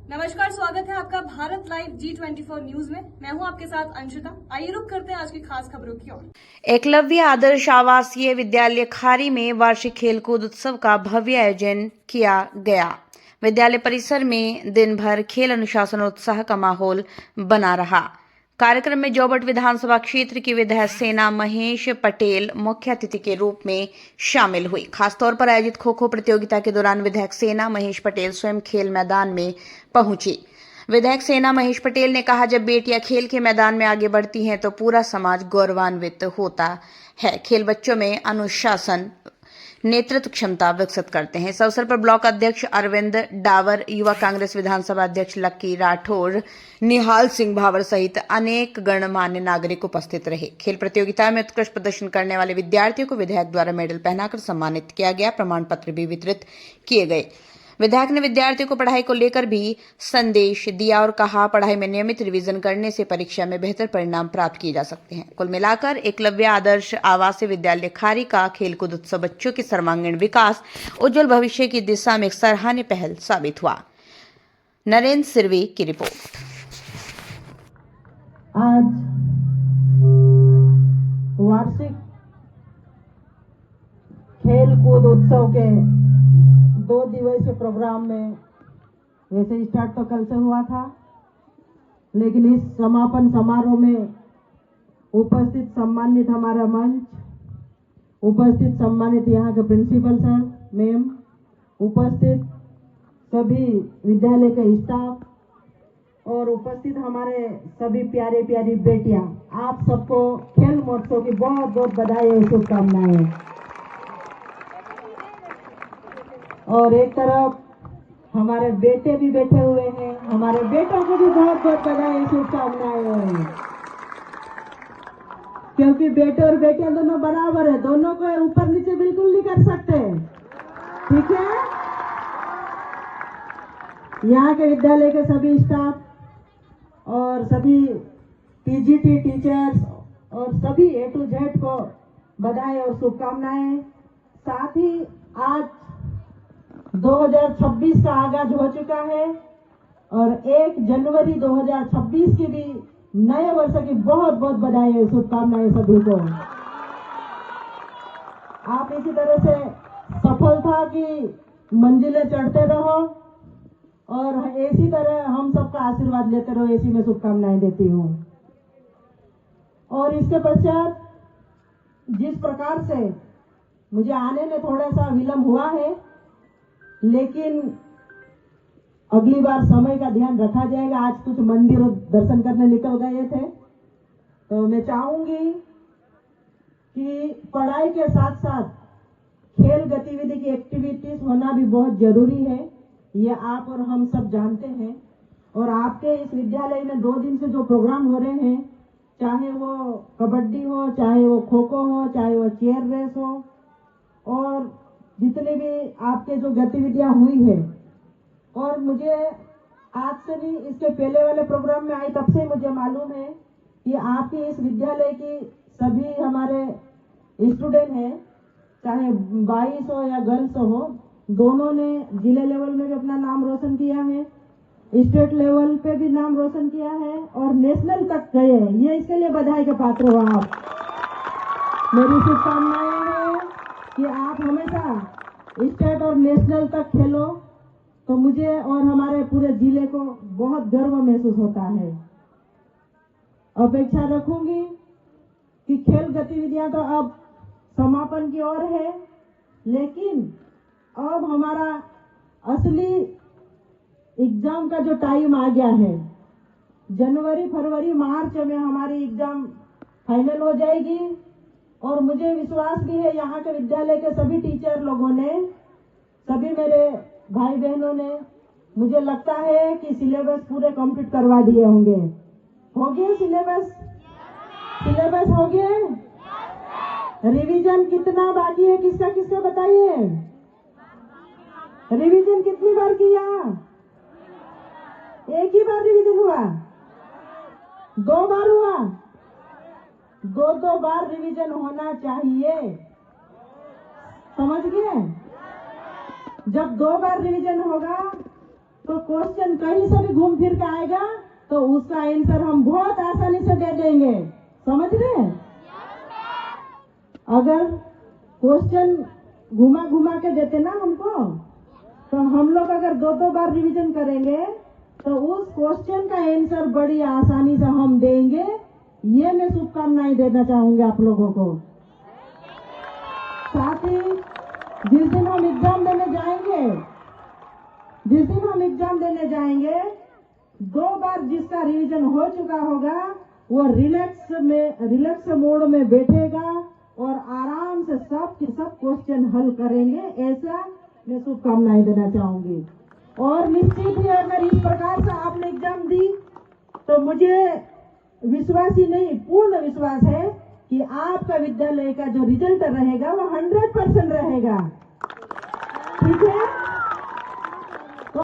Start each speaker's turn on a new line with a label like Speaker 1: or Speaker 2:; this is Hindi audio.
Speaker 1: नमस्कार, स्वागत है आपका भारत लाइव G24 न्यूज में। मैं हूं आपके साथ अंशिता। आइए रुक करते हैं आज की खास खबरों की ओर।
Speaker 2: एकलव्य आदर्श आवासीय विद्यालय खारी में वार्षिक खेलकूद उत्सव का भव्य आयोजन किया गया। विद्यालय परिसर में दिन भर खेल अनुशासन और उत्साह का माहौल बना रहा। कार्यक्रम में जोबट विधानसभा क्षेत्र की विधायक सेना महेश पटेल मुख्य अतिथि के रूप में शामिल हुई। खासतौर पर आयोजित खो खो प्रतियोगिता के दौरान विधायक सेना महेश पटेल स्वयं खेल मैदान में पहुंची। विधायक सेना महेश पटेल ने कहा, जब बेटियां खेल के मैदान में आगे बढ़ती हैं तो पूरा समाज गौरवान्वित होता है। खेल बच्चों में अनुशासन, नेतृत्व क्षमता विकसित करते हैं। इस अवसर पर ब्लॉक अध्यक्ष अरविंद डावर, युवा कांग्रेस विधानसभा अध्यक्ष लक्की राठौर, निहाल सिंह भावर सहित अनेक गणमान्य नागरिक उपस्थित रहे। खेल प्रतियोगिता में उत्कृष्ट प्रदर्शन करने वाले विद्यार्थियों को विधायक द्वारा मेडल पहनाकर सम्मानित किया गया। प्रमाण पत्र भी वितरित किए गए। विधायक ने विद्यार्थियों को पढ़ाई को लेकर भी संदेश दिया और कहा, पढ़ाई में नियमित रिवीजन करने से परीक्षा में बेहतर परिणाम प्राप्त किए जा सकते हैं। कुल मिलाकर एकलव्य आदर्श आवासीय विद्यालय खारी का खेलकूद उत्सव बच्चों के सर्वांगीण विकास, उज्जवल भविष्य की दिशा में एक सराहनीय पहल साबित हुआ। नरेंद्र सिरवी की रिपोर्ट।
Speaker 3: आज वार्षिक खेल कूद उत्सव के 2 दिवसीय प्रोग्राम में वैसे स्टार्ट तो कल से हुआ था, लेकिन इस समापन समारोह में उपस्थित सम्मानित हमारा मंच, उपस्थित सम्मानित यहाँ के प्रिंसिपल सर, मैम, उपस्थित सभी विद्यालय के स्टाफ और उपस्थित हमारे सभी प्यारे प्यारी बेटियां, आप सबको खेल महोत्सव की बहुत बहुत बधाई और शुभकामनाएं। और एक तरफ हमारे बेटे भी बैठे हुए हैं, हमारे बेटों को भी बहुत बहुत बधाई शुभकामनाएं, क्योंकि बेटे और बेटियां दोनों बराबर है, दोनों को ऊपर नीचे बिल्कुल नहीं कर सकते, ठीक है। यहाँ के विद्यालय के सभी स्टाफ और सभी पीजीटी टीचर्स और सभी A to Z को बधाई और शुभकामनाएं। साथ ही आज 2026 का आगाज हो चुका है और 1 जनवरी 2026 की भी नए वर्ष की बहुत बहुत बधाई और शुभकामनाएं सभी को। आप इसी तरह से सफलता की मंजिलें चढ़ते रहो और इसी तरह हम सबका आशीर्वाद लेते रहो, ऐसी मैं शुभकामनाएं देती हूँ। और इसके पश्चात जिस प्रकार से मुझे आने में थोड़ा सा विलंब हुआ है, लेकिन अगली बार समय का ध्यान रखा जाएगा। आज कुछ मंदिर दर्शन करने निकल गए थे, तो मैं चाहूंगी कि पढ़ाई के साथ साथ खेल गतिविधि की एक्टिविटीज होना भी बहुत जरूरी है। ये आप और हम सब जानते हैं। और आपके इस विद्यालय में 2 दिन से जो प्रोग्राम हो रहे हैं, चाहे वो कबड्डी हो, चाहे वो खो खो हो, चाहे वो चेयर रेस हो, और जितने भी आपके जो गतिविधियां हुई है, और मुझे आज से नहीं, इसके पहले वाले प्रोग्राम में आई तब से मुझे मालूम है कि आपके इस विद्यालय की सभी हमारे स्टूडेंट हैं, चाहे बॉयज हो या गर्ल्स हो, दोनों ने जिले लेवल में भी अपना नाम रोशन किया है, स्टेट लेवल पे भी नाम रोशन किया है और नेशनल तक गए हैं। ये इसके लिए बधाई के पात्र हो आप। मेरी शुभकामनाएं हैं कि आप हमेशा स्टेट और नेशनल तक खेलो, तो मुझे और हमारे पूरे जिले को बहुत गर्व महसूस होता है। अपेक्षा रखूंगी कि खेल गतिविधियां तो अब समापन की ओर है, लेकिन अब हमारा असली एग्जाम का जो टाइम आ गया है, जनवरी, फरवरी, मार्च में हमारी एग्जाम फाइनल हो जाएगी। और मुझे विश्वास भी है यहाँ के विद्यालय के सभी टीचर लोगों ने, सभी मेरे भाई बहनों ने, मुझे लगता है कि सिलेबस पूरे कंप्लीट करवा दिए होंगे। हो गए सिलेबस? सिलेबस हो गए? रिवीजन कितना बाकी है? किसका किसका बताइए। रिवीजन कितनी बार किया? एक ही बार रिवीजन हुआ? 2 बार हुआ? 2 बार रिवीजन होना चाहिए, समझ गए? जब 2 बार रिवीजन होगा तो क्वेश्चन कहीं से भी घूम फिर के आएगा तो उसका आंसर हम बहुत आसानी से दे देंगे। समझ रहे हैं? अगर क्वेश्चन घुमा घुमा के देते ना हमको, तो हम लोग अगर 2-2 बार रिवीजन करेंगे तो उस क्वेश्चन का आंसर बड़ी आसानी से हम देंगे। ये मैं शुभकामनाएं देना चाहूंगी आप लोगों को। साथ ही जिस दिन हम एग्जाम देने जाएंगे 2 बार जिसका रिवीजन हो चुका होगा वो रिलैक्स मोड में बैठेगा और आराम से सब क्वेश्चन हल करेंगे। ऐसा मैं शुभकामनाएं देना चाहूंगी। और निश्चित ही अगर इस प्रकार से आपने एग्जाम दी तो मुझे विश्वास ही नहीं, पूर्ण विश्वास है कि आपका विद्यालय का जो रिजल्ट रहेगा वो 100% रहेगा। ठीक है?